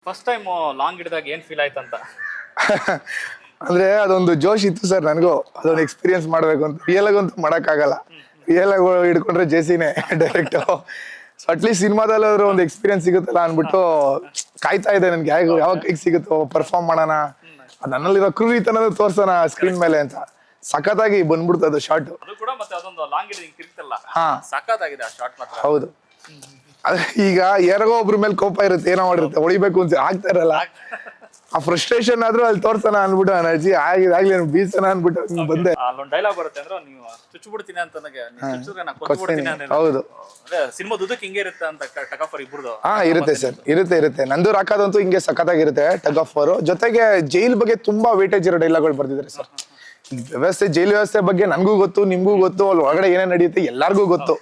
First time long ಹಿಡಿದಾಗ ಏನ್ feel ಆಯ್ತಂತ? ಅಂದ್ರೆ ಅದೊಂದು ಜೋಶ್ ಇತ್ತು ಸರ್ ನನಗೂ. ಅದೊಂದು ಎಕ್ಸ್ಪೀರಿಯನ್ಸ್ ಮಾಡ್ಬೇಕು ಅಂತ. ರಿಯಲ್ ಆಗಂತೂ ಮಾಡಕ್ಕಾಗಲ್ಲ. ರಿಯಲ್ ಆಗಿ ಹಿಡ್ಕೊಂಡ್ರೆ ಜೆಸಿನೇ ಡೈರೆಕ್ಟ್. ಸೊ ಅಟ್ಲೀಸ್ಟ್ ಸಿನಿಮಾದಲ್ಲಾದ್ರೂ ಒಂದು ಎಕ್ಸ್ಪೀರಿಯನ್ಸ್ ಸಿಗುತ್ತಲ್ಲ ಅನ್ಬಿಟ್ಟು ಕಾಯ್ತಾ ಇದೆ ನನ್ಗೆ. ಯಾವಾಗ ಕೈಗೆ ಸಿಗುತ್ತೋ ಪರ್ಫಾರ್ಮ್ ಮಾಡೋಣ, ನನ್ನಲ್ಲಿರೋ ಕ್ರೂರಿತನ ತೋರ್ಸೋಣ ಸ್ಕ್ರೀನ್ ಮೇಲೆ ಅಂತ. ಸಖತ್ತಾಗಿ ಬಂದ್ಬಿಡ್ತು ಅದು ಶಾರ್ಟ್. ಅದು ಕೂಡ ಮತ್ತೆ ಅದೊಂದು ಲಾಂಗ್ ಹಿಡಿದು ತಿರುಗ್ತಲ್ಲ, ಹಾ ಸಖತ್ತಾಗಿದೆ ಆ ಶಾರ್ಟ್ ಮಾತ್ರ. ಹೌದು. ಈಗ ಯಾರಿಗೋ ಒಬ್ರ ಮೇಲೆ ಕೋಪ ಇರುತ್ತೆ, ಏನೋ ಮಾಡಿರುತ್ತೆ, ಹೊಡಿಬೇಕು ಅಂತ ಆಗ್ತಾ ಇರಲ್ಲ. ಆ ಫ್ರಸ್ಟ್ರೇಷನ್ ಆದ್ರೂ ಅಲ್ಲಿ ತೋರ್ಸೋಣ ಅನ್ಬಿಟ್ಟು ಎನರ್ಜಿ ಆಗ್ಲಿ ಬೀಸೋಣ ಅನ್ಬಿಟ್ಟು ಬಂದೆ. ಅಲ್ಲೊಂದು ಡೈಲಾಗ್ ಬರುತ್ತೆ ಅಂದ್ರೆ, ನೀವು ಚುಚ್ಚಿಬಿಡ್ತೀನಿ ಅಂತ ನನಗೆ, ಕೊಟ್ಬಿಡ್ತೀನಿ. ಹೌದು, ಸಿನಿಮಾ ದುದಕ್ ಹಿಂಗೆ ಇರುತ್ತೆ ಅಂತ ಟಗ್ ಆಫ್ ಇಬ್ರದು. ಹಾ ಇರುತ್ತೆ ಸರ್, ಇರುತ್ತೆ. ನಂದು ರಾಕಾದಂತೂ ಹಿಂಗೆ ಸಖತ್ತಾಗಿರುತ್ತೆ ಟಗ್ ಆಫ್ ಅವರು. ಜೊತೆಗೆ ಜೈಲ್ ಬಗ್ಗೆ ತುಂಬಾ ವೇಟೇಜ್ ಇರೋ ಡೈಲಾಗ್ಗಳು ಬರ್ದಿದ್ದಾರೆ ಸರ್. ವ್ಯವಸ್ಥೆ, ಜೈಲ್ ವ್ಯವಸ್ಥೆ ಬಗ್ಗೆ ನನ್ಗೂ ಗೊತ್ತು, ನಿಮ್ಗೂ ಗೊತ್ತು, ಅಲ್ಲಿ ಒಳಗಡೆ ಏನೇನ್ ನಡೆಯುತ್ತೆ ಎಲ್ಲಾರ್ಗೂ ಗೊತ್ತು.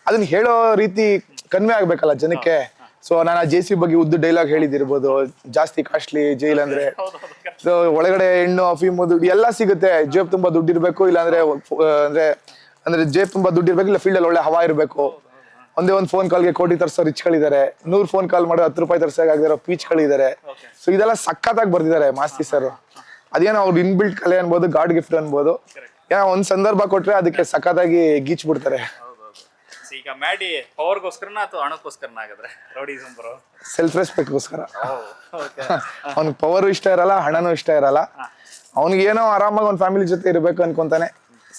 ಅದನ್ನ ಹೇಳೋ ರೀತಿ ಕನ್ವೆ ಆಗ್ಬೇಕಲ್ಲ ಜನಕ್ಕೆ. ಸೊ ನಾನು ಜೆ.ಸಿ ಬಗ್ಗೆ ಉದ್ದು ಡೈಲಾಗ್ ಹೇಳಿದಿರ್ಬೋದು, ಜಾಸ್ತಿ ಕಾಸ್ಟ್ಲಿ ಜೈಲ್ ಅಂದ್ರೆ. ಸೊ ಒಳಗಡೆ ಹೆಣ್ಣು, ಅಫೀಮು, ದುಡ್ಡು ಎಲ್ಲ ಸಿಗುತ್ತೆ. ಜೇಬ್ ತುಂಬಾ ದುಡ್ಡು ಇರ್ಬೇಕು, ಇಲ್ಲಾಂದ್ರೆ ಅಂದ್ರೆ ಜೇಬ್ ತುಂಬಾ ದುಡ್ಡು ಇರ್ಬೇಕು, ಇಲ್ಲ ಫೀಲ್ಡ್ ಅಲ್ಲಿ ಒಳ್ಳೆ ಹವಾ ಇರ್ಬೇಕು. ಒಂದೇ ಒಂದು ಫೋನ್ ಕಾಲ್ಗೆ ಕೋಟಿ ತರ್ಸೋ ರಿಚ್ಗಳಿದ್ದಾರೆ, 100 ಫೋನ್ ಕಾಲ್ ಮಾಡೋ 10 ರೂಪಾಯಿ ತರ್ಸಾಗಿರೋ ಪೀಚ್ಗಳಿದ್ದಾರೆ. ಸೊ ಇದೆಲ್ಲ ಸಖತ್ತಾಗಿ ಬರ್ದಿದ್ದಾರೆ ಮಾಸ್ತಿ ಸರ್. ಅದೇನೋ ಅವ್ರು ಇನ್ಬಿಲ್ಟ್ ಕಲೆ ಅನ್ಬೋದು, ಗಾಡ್ ಗಿಫ್ಟ್ ಅನ್ಬೋದು. ಏನೋ ಒಂದ್ ಸಂದರ್ಭ ಕೊಟ್ರೆ ಅದಕ್ಕೆ ಸಖತ್ತಾಗಿ ಗೀಚ್ ಬಿಡ್ತಾರೆ. ಈಗ ಮ್ಯಾಡಿ ಪವರ್ಗೋಸ್ಕರನ ಅಥವಾ ಹಣಕ್ಕೋಸ್ಕರನ ಆಗಿದ್ರೆ ರೌಡಿಸಂ ಬರೋ? ಸೆಲ್ಫ್ ರೆಸ್ಪೆಕ್ಟ್ಗೋಸ್ಕರ. ಅವ್ನಿಗೆ ಪವರ್ ಇಷ್ಟ ಇರಲ್ಲ, ಹಣನೂ ಇಷ್ಟ ಇರಲ್ಲ. ಅವ್ನಿಗೆ ಏನೋ ಆರಾಮಾಗಿ ಅವ್ನ ಫ್ಯಾಮಿಲಿ ಜೊತೆ ಇರ್ಬೇಕು ಅನ್ಕೊಂತಾನೆ.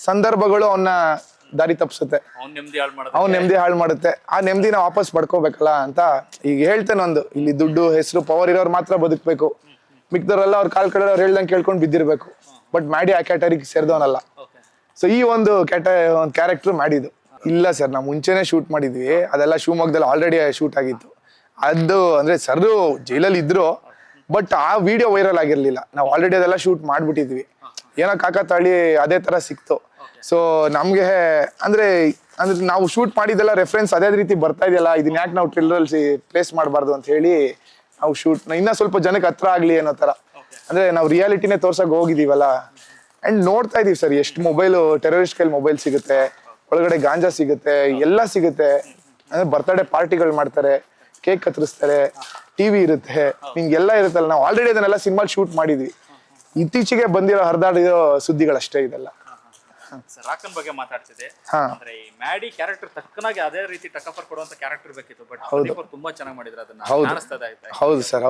ಸಂದರ್ಭಗಳು ಅವನ್ನ ದಾರಿ ತಪ್ಪಿಸುತ್ತೆ, ಅವ್ನ ನೆಮ್ಮದಿ ಹಾಳು ಮಾಡುತ್ತೆ. ಆ ನೆಮ್ಮದಿನ ವಾಪಸ್ ಪಡ್ಕೋಬೇಕಲ್ಲ ಅಂತ ಈಗ ಹೇಳ್ತೇನೆ. ಒಂದು ಇಲ್ಲಿ ದುಡ್ಡು, ಹೆಸರು, ಪವರ್ ಇರೋರು ಮಾತ್ರ ಬದುಕ್ಬೇಕು, ಮಿಕ್ದವ್ರೆಲ್ಲ ಅವ್ರ ಕಾಲ್ ಕಡೆ ಅವ್ರು ಹೇಳ್ದಂಗೆ ಕೇಳ್ಕೊಂಡು ಬಿದ್ದಿರ್ಬೇಕು. ಬಟ್ ಮ್ಯಾಡಿ ಆ ಕ್ಯಾಟಗರಿಗೆ ಸೇರಿದವನಲ್ಲ. ಸೊ ಈ ಒಂದು ಕ್ಯಾರೆಕ್ಟರ್ ಮಾಡಿದ್ದು ಇಲ್ಲ ಸರ್. ನಾವು ಮುಂಚೆನೆ ಶೂಟ್ ಮಾಡಿದ್ವಿ, ಅದೆಲ್ಲ ಶಿವಮೊಗ್ಗದಲ್ಲಿ ಆಲ್ರೆಡಿ ಶೂಟ್ ಆಗಿತ್ತು. ಅದು ಅಂದ್ರೆ ಸರ್ ಜೈಲಲ್ಲಿ ಇದ್ರು, ಬಟ್ ಆ ವಿಡಿಯೋ ವೈರಲ್ ಆಗಿರ್ಲಿಲ್ಲ. ನಾವು ಆಲ್ರೆಡಿ ಅದೆಲ್ಲ ಶೂಟ್ ಮಾಡ್ಬಿಟ್ಟಿದ್ವಿ. ಏನೋ ಕಾಕತಾಳಿ ಅದೇ ತರ ಸಿಕ್ತು. ಸೊ ನಮ್ಗೆ ಅಂದ್ರೆ ನಾವು ಶೂಟ್ ಮಾಡಿದ್ದೆಲ್ಲ ರೆಫರೆನ್ಸ್ ಅದೇ ರೀತಿ ಬರ್ತಾ ಇದೆಯಲ್ಲ, ಇದನ್ನ ಯಾಕೆ ನಾವು ಟ್ರಿಲ್ಲರಲ್ಲಿ ಪ್ಲೇಸ್ ಮಾಡಬಾರ್ದು ಅಂತ ಹೇಳಿ ನಾವು ಶೂಟ್ ಇನ್ನ ಸ್ವಲ್ಪ ಜನಕ್ಕೆ ಹತ್ರ ಆಗ್ಲಿ ಅನ್ನೋ ತರ. ಅಂದ್ರೆ ನಾವು ರಿಯಾಲಿಟಿನೇ ತೋರ್ಸಕ್ ಹೋಗಿದೀವಲ್ಲ. ಅಂಡ್ ನೋಡ್ತಾ ಇದೀವಿ ಸರ್, ಎಷ್ಟು ಮೊಬೈಲು ಟೆರರಿಸ್ಟ್ ಕೈಲಿ ಮೊಬೈಲ್ ಸಿಗುತ್ತೆ, ಒಳಗಡೆ ಗಾಂಜಾ ಸಿಗುತ್ತೆ, ಎಲ್ಲ ಸಿಗುತ್ತೆ. ಅಂದ್ರೆ ಬರ್ತ್ಡೇ ಪಾರ್ಟಿಗಳು ಮಾಡ್ತಾರೆ, ಕೇಕ್ ಕತ್ತರಿಸ್ತಾರೆ, ಟಿವಿ ಇರುತ್ತೆ, ನಿಮ್ಗೆಲ್ಲ ಇರುತ್ತಲ್ಲ. ನಾವು ಆಲ್ರೆಡಿ ಅದನ್ನೆಲ್ಲ ಸಿನಿಮಾ ಶೂಟ್ ಮಾಡಿದ್ವಿ. ಇತ್ತೀಚೆಗೆ ಬಂದಿರೋ ಹರಿದಾಡಿರೋ ಸುದ್ದಿಗಳಷ್ಟೇ ಇದೆಲ್ಲ. ರಾಕನ್ ಬಗ್ಗೆ ಮಾತಾಡ್ತಿದೆ. ಅಂದ್ರೆ ಈ ಮ್ಯಾಡಿ ಕ್ಯಾರೆಕ್ಟರ್ ತಕ್ಕನಾಗಿ ಅದೇ ರೀತಿ ಟಕಫರ್ ಕೊಡುವಂತ ಕ್ಯಾರೆಕ್ಟರ್ ಬೇಕಿತ್ತು. ಬಟ್ ತುಂಬಾ ಚೆನ್ನಾಗಿ ಮಾಡಿದ್ರು ಅದನ್ನ. ಹೌದು ಸರ್,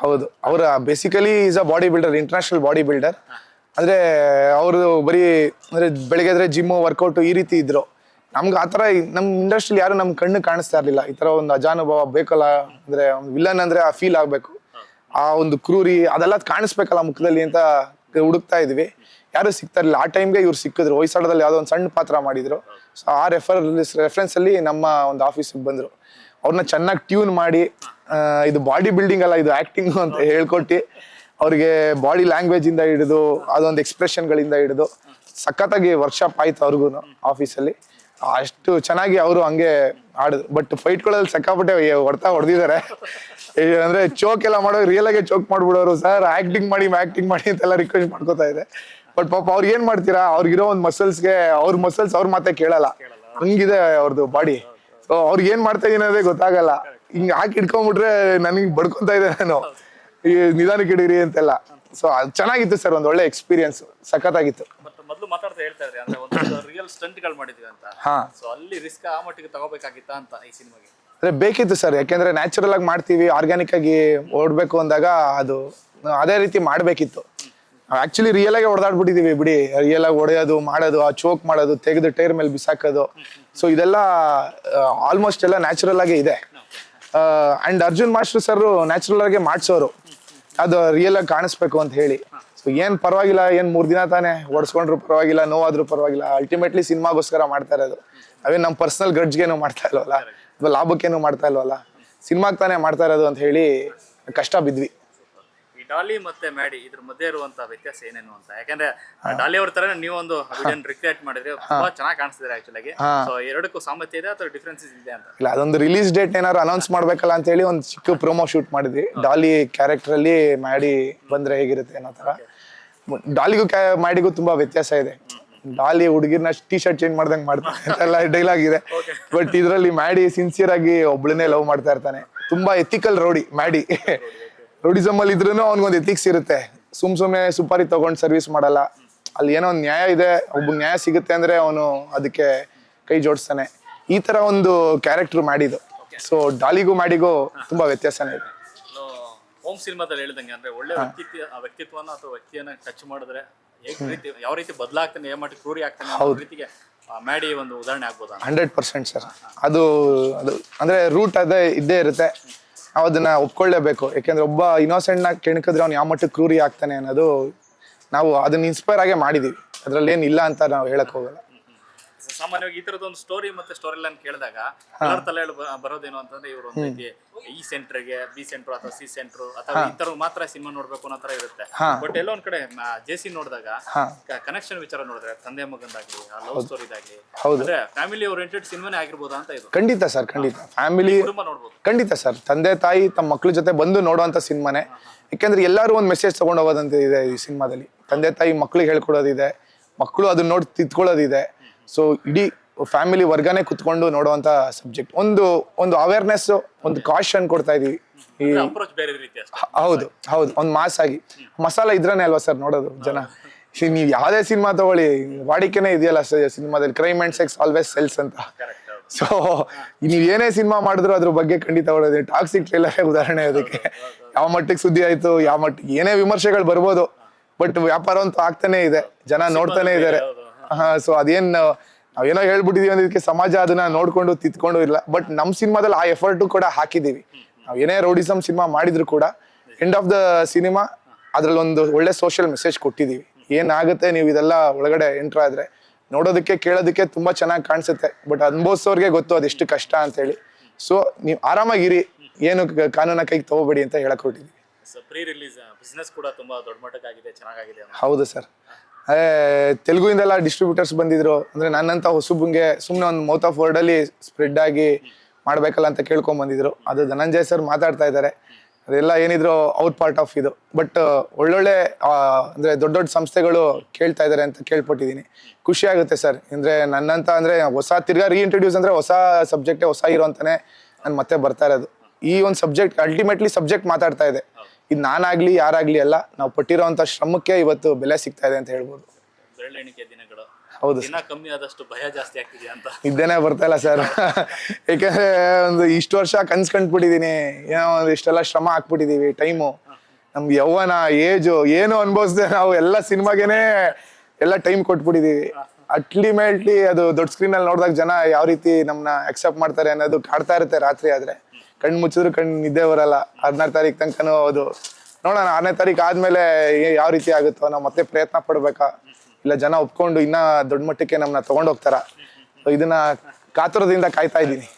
ಹೌದು. ಅವರ basically is a body builder, international body builder. ಅಂದ್ರೆ ಅವರು ಬರೀ ಅಂದ್ರೆ ಬೆಳಿಗ್ಗೆ ಎದ್ರೆ ಜಿಮ್ಮು, ವರ್ಕೌಟ್ ಈ ರೀತಿ ಇದ್ರು. ನಮ್ಗೆ ಆತರ ನಮ್ ಇಂಡಸ್ಟ್ರಿಯಲ್ಲಿ ಯಾರು ನಮ್ ಕಣ್ಣು ಕಾಣಿಸ್ತಾ ಇರ್ಲಿಲ್ಲ. ಈ ತರ ಒಂದು ಅಜಾನುಭವ ಬೇಕಲ್ಲ, ಅಂದ್ರೆ ವಿಲನ್ ಅಂದ್ರೆ ಆ ಫೀಲ್ ಆಗ್ಬೇಕು, ಆ ಒಂದು ಕ್ರೂರಿ ಅದೆಲ್ಲ ಕಾಣಿಸ್ಬೇಕಲ್ಲ ಮುಖದಲ್ಲಿ ಅಂತ ಹುಡುಕ್ತಾ ಇದ್ವಿ. ಯಾರು ಸಿಗ್ತಾ ಇರ್ಲಿಲ್ಲ. ಆ ಟೈಮ್ಗೆ ಇವ್ರು ಸಿಕ್ಕಿದ್ರು. ಹೊಯ್ಸಳದಲ್ಲಿ ಯಾವ್ದೋ ಒಂದು ಸಣ್ಣ ಪಾತ್ರ ಮಾಡಿದ್ರು. ಸೊ ಆ ರೆಫರೆನ್ಸ್ ಅಲ್ಲಿ ನಮ್ಮ ಒಂದು ಆಫೀಸಿಗೆ ಬಂದ್ರು. ಅವ್ರನ್ನ ಚೆನ್ನಾಗಿ ಟ್ಯೂನ್ ಮಾಡಿ, ಇದು ಬಾಡಿ ಬಿಲ್ಡಿಂಗ್ ಅಲ್ಲ, ಇದು ಆಕ್ಟಿಂಗ್ ಅಂತ ಹೇಳ್ಕೊಟ್ಟು, ಅವ್ರಿಗೆ ಬಾಡಿ ಲ್ಯಾಂಗ್ವೇಜ್ ಇಂದ ಹಿಡಿದು ಅದೊಂದು ಎಕ್ಸ್ಪ್ರೆಷನ್ ಗಳಿಂದ ಹಿಡಿದು ಸಖತ್ತಾಗಿ ವರ್ಕ್ಶಾಪ್ ಆಯ್ತು ಅವ್ರಿಗೂ ಆಫೀಸಲ್ಲಿ. ಅಷ್ಟು ಚೆನ್ನಾಗಿ ಅವರು ಹಂಗೆ ಆಡಿದ್ರು. ಬಟ್ ಫೈಟ್ಗಳಲ್ಲಿ ಸಕ್ಕಾಪಟ್ಟೆ ಹೊಡೆದಿದ್ದಾರೆ. ಅಂದ್ರೆ ಚೋಕ್ ಎಲ್ಲ ಮಾಡೋ, ರಿಯಲ್ ಆಗಿ ಚೋಕ್ ಮಾಡ್ಬಿಡೋರು. ಸರ್ ಆಕ್ಟಿಂಗ್ ಮಾಡಿ ಅಂತೆಲ್ಲ ರಿಕ್ವೆಸ್ಟ್ ಮಾಡ್ಕೋತಾ ಇದೆ. ಬಟ್ ಪಾಪ ಅವ್ರು ಏನ್ ಮಾಡ್ತೀರಾ, ಅವ್ರಿಗಿರೋ ಒಂದು ಮಸಲ್ಸ್ಗೆ ಅವ್ರ ಮಸಲ್ಸ್ ಅವ್ರ ಮಾತೆ ಕೇಳಲ್ಲ, ಹಂಗಿದೆ ಅವ್ರದ್ದು ಬಾಡಿ. ಸೊ ಅವ್ರಿಗೆ ಏನ್ ಮಾಡ್ತಾ ಇದೀನಿ ಅನ್ನೋದೇ ಗೊತ್ತಾಗಲ್ಲ. ಹಿಂಗ್ ಹಾಕಿ ಇಟ್ಕೊಂಡ್ಬಿಟ್ರೆ ನನಗೆ ಬಡ್ಕೊಂತ ಇದೆ, ನಾನು ಈ ನಿಧಾನಕ್ಕೆ ಹಿಡೀರಿ ಅಂತೆಲ್ಲ. ಸೊ ಅದು ಚೆನ್ನಾಗಿತ್ತು ಸರ್, ಒಂದ್ ಒಳ್ಳೆ ಎಕ್ಸ್ಪೀರಿಯನ್ಸ್, ಸಖತ್ತಾಗಿತ್ತು. ಮೊದಲು ಮಾತಾಡ್ತಾ ಹೇಳ್ತಾ ಇದ್ರಿ ಅಂದ್ರೆ ಒಂದು ರಿಯಲ್ ಸ್ಟಂಟ್ ಗಳು ಮಾಡಿದ್ವಿ ಅಂತ. ಸೊ ಅಲ್ಲಿ ರಿಸ್ಕ್ ಆ ಮಟ್ಟಿಗೆ ತಗೋಬೇಕಾಗಿತ್ತ ಅಂತ ಈ ಸಿನಿಮಾಗೆ? ಅಂದ್ರೆ ಬೇಕಿತ್ತು ಸರ್, ಯಾಕೆಂದ್ರೆ ನ್ಯಾಚುರಲ್ ಆಗಿ ಮಾಡ್ತೀವಿ, ಆರ್ಗ್ಯಾನಿಕ್ ಆಗಿ ಓಡ್ಬೇಕು ಅಂದಾಗ ಅದು ಅದೇ ರೀತಿ ಮಾಡ್ಬೇಕಿತ್ತು. ಆಕ್ಚುಲಿ ರಿಯಲ್ ಆಗಿ ಹೊಡೆದಾಡ್ಬಿಟ್ಟಿದೀವಿ ಬಿಡಿ. ರಿಯಲ್ ಆಗಿ ಹೊಡೆಯೋದು, ಮಾಡೋದು, ಆ ಚೋಕ್ ಮಾಡೋದು, ತೆಗೆದು ಟೈರ್ ಮೇಲೆ ಬಿಸಾಕೋದು, ಸೊ ಇದೆಲ್ಲ ಆಲ್ಮೋಸ್ಟ್ ಎಲ್ಲ ನ್ಯಾಚುರಲ್ ಆಗೇ ಇದೆ. And Arjun master sir natural ಆಗಿ ಮಾಡ್ಸೋರು, ಅದು ರಿಯಲ್ ಆಗಿ ಕಾಣಿಸ್ಬೇಕು ಅಂತ ಹೇಳಿ. ಸೊ ಏನ್ ಪರವಾಗಿಲ್ಲ, ಏನ್ 3 ದಿನ ತಾನೇ ಓಡಿಸ್ಕೊಂಡ್ರು ಪರವಾಗಿಲ್ಲ, ನೋವಾದ್ರೂ ಪರವಾಗಿಲ್ಲ. ಅಲ್ಟಿಮೇಟ್ಲಿ ಸಿನಿಮಾಗೋಸ್ಕರ ಮಾಡ್ತಾ ಇರೋದು. ಅವೇನ್ ನಮ್ಮ ಪರ್ಸನಲ್ ಗ್ರಡ್ಜ್ಗೇನು ಮಾಡ್ತಾ ಇಲ್ವಲ್ಲ, ಅಥವಾ ಲಾಭಕ್ಕೇನು ಮಾಡ್ತಾ ಇಲ್ವಲ್ಲ, ಸಿನಿಮಾಗ್ ತಾನೇ ಮಾಡ್ತಾ ಇರೋದು ಅಂತ ಹೇಳಿ ಕಷ್ಟ ಬಿದ್ವಿ. ಡಾಲಿ ಮತ್ತೆ ಮ್ಯಾಡಿ ಇದ್ರ ಮಧ್ಯೆ ಇರುವಂತ ವ್ಯತ್ಯಾಸ ಏನೇನು ಅಂತ? ಯಾಕಂದ್ರೆ ಡಾಲಿ ಅವ್ರ ತರ ನೀವು ಒಂದು ರಿಕ್ರಿಯೇಟ್ ಮಾಡಿದ್ರೆ ತುಂಬಾ ಚೆನ್ನಾಗಿ ಕಾಣಿಸ್ತಿದೆ ಆಕ್ಚುಲಿ. ಸೊ ಎರಡಕ್ಕೂ ಸಾಮರ್ಥ್ಯ ಇದೆ ಅಥವಾ ಡಿಫ್ರೆನ್ಸಸ್ ಇದೆ ಅಂತ? ಇಲ್ಲ, ಅದೊಂದು ರಿಲೀಸ್ ಡೇಟ್ ಏನಾದ್ರು ಅನೌನ್ಸ್ ಮಾಡ್ಬೇಕಲ್ಲ ಅಂತ ಹೇಳಿ ಒಂದು ಚಿಕ್ಕ ಪ್ರೊಮೋ ಶೂಟ್ ಮಾಡಿದ್ವಿ. ಡಾಲಿ ಕ್ಯಾರೆಕ್ಟರ್ ಅಲ್ಲಿ ಮ್ಯಾಡಿ ಬಂದ್ರೆ ಹೇಗಿರುತ್ತೆ ಅನ್ನೋ ತರ. ಡಾಲಿಗೂ ಮ್ಯಾಡಿಗೂ ತುಂಬಾ ವ್ಯತ್ಯಾಸ ಇದೆ. ಡಾಲಿ ಹುಡುಗಿರ್ನ ಟೀ ಶರ್ಟ್ ಚೇಂಜ್ ಮಾಡ್ದಂಗ್ ಮಾಡ್ತಾರೆ ಅಂತೆಲ್ಲ ಡೈಲಾಗ್ ಇದೆ. ಬಟ್ ಇದ್ರಲ್ಲಿ ಮ್ಯಾಡಿ ಸಿನ್ಸಿಯರ್ ಆಗಿ ಒಬ್ಳನ್ನೇ ಲವ್ ಮಾಡ್ತಾ ಇರ್ತಾನೆ. ತುಂಬಾ ಎಥಿಕಲ್ ರೌಡಿ ಮ್ಯಾಡಿ. ರೌಡಿಸಮ್ ಅಲ್ಲಿ ಇದ್ರೂ ಅವ್ನಿಗೊಂದು ಎಥಿಕ್ಸ್ ಇರುತ್ತೆ. ಸುಮ್ನೆ ಸುಪಾರಿ ತಗೊಂಡ್ ಸರ್ವಿಸ್ ಮಾಡಲ್ಲ. ಅಲ್ಲಿ ಏನೋ ಒಂದು ನ್ಯಾಯ ಇದೆ, ಒಬ್ಬ ನ್ಯಾಯ ಸಿಗುತ್ತೆ ಅಂದ್ರೆ ಅವನು ಅದಕ್ಕೆ ಕೈ ಜೋಡಿಸ್ತಾನೆ. ಈ ತರ ಒಂದು ಕ್ಯಾರೆಕ್ಟರ್ ಮ್ಯಾಡಿದು. ಸೊ ಡಾಲಿಗೂ ಮ್ಯಾಡಿಗೂ ತುಂಬಾ ವ್ಯತ್ಯಾಸನೇ ಇದೆ. ಹೋಮ್ ಸಿನಿಮಾದಲ್ಲಿ ಹೇಳಿದಂಗೆ ಅಂದ್ರೆ ಒಳ್ಳೆ ವ್ಯಕ್ತಿತ್ವನ ಅಥವಾ ವ್ಯಕ್ತಿಯನ್ನ ಟಚ್ ಮಾಡಿದ್ರೆ ಯಾವ ರೀತಿ ಬದಲಾಗ್ತಾನೆ, ಯಾವ ಮಟ್ಟಿಗೆ ಕ್ರೂರಿ ಆಗ್ತಾನೆ ಅನ್ನೋ ರೀತಿಗೆ ಮ್ಯಾಡಿ ಒಂದು ಉದಾಹರಣೆ ಆಗ್ಬೋದಾ? 100% ಸರ್. ಅದು ಅಂದ್ರೆ ರೂಟ್ ಅದೇ ಇದ್ದೇ ಇರುತ್ತೆ. ನಾವು ಅದನ್ನ ಒಪ್ಕೊಳ್ಳೇಬೇಕು. ಯಾಕೆಂದ್ರೆ ಒಬ್ಬ ಇನ್ನೋಸೆಂಟ್ ನ ಕೆಣಕಿದ್ರೆ ಅವ್ನು ಯಾವ ಮಟ್ಟಕ್ಕೆ ಕ್ರೂರಿ ಆಗ್ತಾನೆ ಅನ್ನೋದು ನಾವು ಅದನ್ನ ಇನ್ಸ್ಪೈರ್ ಆಗೇ ಮಾಡಿದೀವಿ. ಅದ್ರಲ್ಲಿ ಏನಿಲ್ಲ ಅಂತ ನಾವು ಹೇಳಕ್ ಹೋಗಲ್ಲ. ಸಾಮಾನ್ಯವಾಗಿ ಈ ತರದೊಂದು ಸ್ಟೋರಿ ಮತ್ತೆ ಸ್ಟೋರಿ ಲೈನ್ ಕೇಳಿದಾಗ ಎಲ್ಲರ ತಲೆ ಬರೋದೇನು ಅಂತಂದ್ರೆ ಇವರು ಒಂದು ರೀತಿ ಈ ಸೆಂಟರ್ಗೆ ಬಿ ಸೆಂಟರ್ ಅಥವಾ ಸಿ ಸೆಂಟರ್ ಅಥವಾ ಈ ತರ ಮಾತ್ರ ಸಿನಿಮಾ ನೋಡ್ಬೇಕು ಅನ್ನೋ ತರ ಇರುತ್ತೆ. ಬಟ್ ಎಲ್ಲೋ ಒಂದ್ ಕಡೆ ಜೇಸಿ ನೋಡಿದಾಗ ಕನೆಕ್ಷನ್ ವಿಚಾರ ನೋಡಿದ್ರೆ ತಂದೆ ಮಗಂದಾಗ್ಲಿ ಲವ್ ಸ್ಟೋರಿದಾಗ್ಲಿ ಅಂದ್ರೆ ಫ್ಯಾಮಿಲಿ ಓರಿಯೆಂಟೆಡ್ ಸಿನಿಮಾನೇ ಆಗಿರ್ಬೋದಾ ಅಂತ ಇದು. ಖಂಡಿತ ಸರ್, ಖಂಡಿತ ಫ್ಯಾಮಿಲಿ ನೋಡ್ಬೋದು. ಖಂಡಿತ ಸರ್. ತಂದೆ ತಾಯಿ ತಮ್ಮ ಮಕ್ಳ ಜೊತೆ ಬಂದು ನೋಡುವಂತ ಸಿನಿಮಾನೇ. ಯಾಕೆಂದ್ರೆ ಎಲ್ಲರೂ ಒಂದು ಮೆಸೇಜ್ ತಗೊಂಡು ಹೋಗೋದಂತ ಇದೆ ಈ ಸಿನಿಮಾದಲ್ಲಿ. ತಂದೆ ತಾಯಿ ಮಕ್ಳಿಗೆ ಹೇಳ್ಕೊಡೋದಿದೆ, ಮಕ್ಕಳು ಅದನ್ನ ನೋಡಿ ತಿದ್ಕೊಳ್ಳೋದಿದೆ. ಸೊ ಇಡೀ ಫ್ಯಾಮಿಲಿ ವರ್ಗನೇ ಕುತ್ಕೊಂಡು ನೋಡುವಂತ ಸಬ್ಜೆಕ್ಟ್. ಒಂದು ಅವೇರ್ನೆಸ್, ಒಂದು ಕಾಷನ್ ಕೊಡ್ತಾ ಇದೀವಿ. ಹೌದು ಹೌದು, ಒಂದು ಮಾಸ್ ಆಗಿ ಮಸಾಲ ಇದ್ರನೇ ಅಲ್ವಾ ಸರ್ ನೋಡೋದು ಜನ. ನೀವು ಯಾವ್ದೇ ಸಿನಿಮಾ ತಗೊಳ್ಳಿ, ವಾಡಿಕೆನೆ ಇದೆಯಲ್ಲ ಸಿನಿಮಾದಲ್ಲಿ, crime and sex always cells ಅಂತ. ಸೊ ನೀವ್ ಏನೇ ಸಿನಿಮಾ ಮಾಡಿದ್ರು ಅದ್ರ ಬಗ್ಗೆ ಖಂಡಿತ ಹೊಡೋದು. ಟಾಕ್ಸಿಕ್ ಟ್ರೇಲರ್ ಉದಾಹರಣೆ ಅದಕ್ಕೆ. ಯಾವ ಮಟ್ಟಿಗೆ ಸುದ್ದಿ ಆಯ್ತು, ಯಾವ ಮಟ್ಟಿಗೆ ಏನೇ ವಿಮರ್ಶೆಗಳು ಬರ್ಬೋದು, ಬಟ್ ವ್ಯಾಪಾರ ಅಂತೂ ಆಗ್ತಾನೆ ಇದೆ, ಜನ ನೋಡ್ತಾನೆ ಇದಾರೆ. ಸೊ ಅದೇನ್ ನಾವೇನೋ ಹೇಳ್ಬಿಟ್ಟಿದೀವಿ ಅನ್ನೋದಕ್ಕೆ ಸಮಾಜ ಅದನ್ನ ನೋಡ್ಕೊಂಡು ತಿದ್ಕೊಂಡು ಇಲ್ಲ. ಬಟ್ ನಮ್ ಸಿನಿಮಾದಲ್ಲಿ ಆ ಎಫರ್ಟು ಕೂಡ ಹಾಕಿದೀವಿ. ನಾವ್ ಏನೇ ರೌಡಿಸಮ್ ಸಿನಿಮಾ ಮಾಡಿದ್ರು ಕೂಡ ಎಂಡ್ ಆಫ್ ದ ಸಿನಿಮಾ ಅದ್ರಲ್ಲಿ ಒಂದು ಒಳ್ಳೆ ಸೋಷಿಯಲ್ ಮೆಸೇಜ್ ಕೊಟ್ಟಿದೀವಿ. ಏನಾಗುತ್ತೆ ನೀವು ಇದೆಲ್ಲ ಒಳಗಡೆ ಎಂಟ್ರ್ ಆದ್ರೆ ನೋಡೋದಕ್ಕೆ ಕೇಳೋದಕ್ಕೆ ತುಂಬಾ ಚೆನ್ನಾಗಿ ಕಾಣಿಸುತ್ತೆ. ಬಟ್ ಅನುಭವಿಸೋರ್ಗೆ ಗೊತ್ತು ಅದೆಷ್ಟು ಕಷ್ಟ ಅಂತ ಹೇಳಿ. ಸೊ ನೀವು ಆರಾಮಾಗಿರಿ, ಏನು ಕಾನೂನ ಕೈಗೆ ತಗೋಬೇಡಿ ಅಂತ ಹೇಳಕ್ ಹೊರಟಿದ್ವಿ. ಪ್ರೀ ರಿಲೀಸ್ ಬಿಸ್ನೆಸ್ ಕೂಡ ತುಂಬಾ ದೊಡ್ಡ ಮಟ್ಟಕ್ಕಾಗಿದೆ, ಚೆನ್ನಾಗಿದೆ. ಹೌದು ಸರ್. ತೆಲುಗುಯಿಂದೆಲ್ಲ ಡಿಸ್ಟ್ರಿಬ್ಯೂಟರ್ಸ್ ಬಂದಿದ್ರು. ಅಂದ್ರೆ ನನ್ನಂತ ಹೊಸಬಂಗೆ ಸುಮ್ನೆ ಒಂದು ಮೌತ್ ಆಫ್ ವರ್ಡ್ ಅಲ್ಲಿ ಸ್ಪ್ರೆಡ್ ಆಗಿ ಮಾಡ್ಬೇಕಲ್ಲ ಅಂತ ಕೇಳ್ಕೊಂಡ್ ಬಂದಿದ್ರು. ಅದು ಧನಂಜಯ್ ಸರ್ ಮಾತಾಡ್ತಾ ಇದ್ದಾರೆ. ಅದೆಲ್ಲ ಏನಿದ್ರು ಔಟ್ ಪಾರ್ಟ್ ಆಫ್ ಇದು. ಬಟ್ ಒಳ್ಳೊಳ್ಳೆ ಅಂದ್ರೆ ದೊಡ್ಡ ದೊಡ್ಡ ಸಂಸ್ಥೆಗಳು ಕೇಳ್ತಾ ಇದಾರೆ ಅಂತ ಕೇಳ್ಪಟ್ಟಿದೀನಿ. ಖುಷಿ ಆಗುತ್ತೆ ಸರ್. ಅಂದ್ರೆ ನನ್ನಂತ ಅಂದ್ರೆ ಹೊಸ ತಿರ್ಗಾ ರೀಇಂಟ್ರೊಡ್ಯೂಸ್ ಅಂದ್ರೆ ಹೊಸ ಸಬ್ಜೆಕ್ಟೇ, ಹೊಸ ಹೀರೋ ಅಂತಾನೆ ನಾನು ಮತ್ತೆ ಬರ್ತಾ ಇರೋದು. ಈ ಒಂದು ಸಬ್ಜೆಕ್ಟ್ ಅಲ್ಟಿಮೇಟ್ಲಿ ಸಬ್ಜೆಕ್ಟ್ ಮಾತಾಡ್ತಾ ಇದೆ. ಇದು ನಾನಾಗ್ಲಿ ಯಾರಾಗ್ಲಿ ಅಲ್ಲ, ನಾವು ಪಟ್ಟಿರೋಂಥ ಶ್ರಮಕ್ಕೆ ಇವತ್ತು ಬೆಲೆ ಸಿಗ್ತಾ ಇದೆ ಅಂತ ಹೇಳ್ಬೋದು. ಹೌದು, ಕಮ್ಮಿ ಆದಷ್ಟು ಭಯ ಜಾಸ್ತಿ ಆಗ್ತಿದೆ ಅಂತ ಇದ್ದೇನೆ ಬರ್ತಾ ಇಲ್ಲ ಸರ್. ಯಾಕಂದ್ರೆ ಒಂದು ಇಷ್ಟು ವರ್ಷ ಕನ್ಸ್ ಕಂಡ್ಬಿಟ್ಟಿದೀನಿ, ಏನೋ ಒಂದು ಇಷ್ಟೆಲ್ಲ ಶ್ರಮ ಹಾಕ್ಬಿಟ್ಟಿದೀವಿ. ಟೈಮು, ನಮ್ಗೆ ಯೌವನ, ಏಜು ಏನು ಅನ್ಭವಿಸ್ದೆ ನಾವು ಎಲ್ಲ ಸಿನಿಮಾಗೇನೆ ಎಲ್ಲ ಟೈಮ್ ಕೊಟ್ಬಿಟ್ಟಿದೀವಿ. ಅಲ್ಟಿಮೇಟ್ಲಿ ಅದು ದೊಡ್ಡ ಸ್ಕ್ರೀನ್ ಅಲ್ಲಿ ನೋಡಿದಾಗ ಜನ ಯಾವ ರೀತಿ ನಮ್ನ ಅಕ್ಸೆಪ್ಟ್ ಮಾಡ್ತಾರೆ ಅನ್ನೋದು ಕಾಡ್ತಾ ಇರುತ್ತೆ. ರಾತ್ರಿ ಆದ್ರೆ ಕಣ್ಣು ಮುಚ್ಚಿದ್ರು ಕಣ್ಣು ನಿದ್ದೆ ಬರಲ್ಲ. 16ನೇ ತಾರೀಕು ತನಕನೂ ಅದು ನೋಡೋಣ. 6ನೇ ತಾರೀಕು ಆದ್ಮೇಲೆ ಯಾವ ರೀತಿ ಆಗುತ್ತೋ, ನಾವು ಮತ್ತೆ ಪ್ರಯತ್ನ ಪಡ್ಬೇಕಾ, ಇಲ್ಲ ಜನ ಒಪ್ಕೊಂಡು ಇನ್ನ ದೊಡ್ಡ ಮಟ್ಟಕ್ಕೆ ನಮ್ಮನ್ನ ತಗೊಂಡೋಗ್ತಾರ. ಇದನ್ನ ಕಾತುರದಿಂದ ಕಾಯ್ತಾ ಇದ್ದೀನಿ.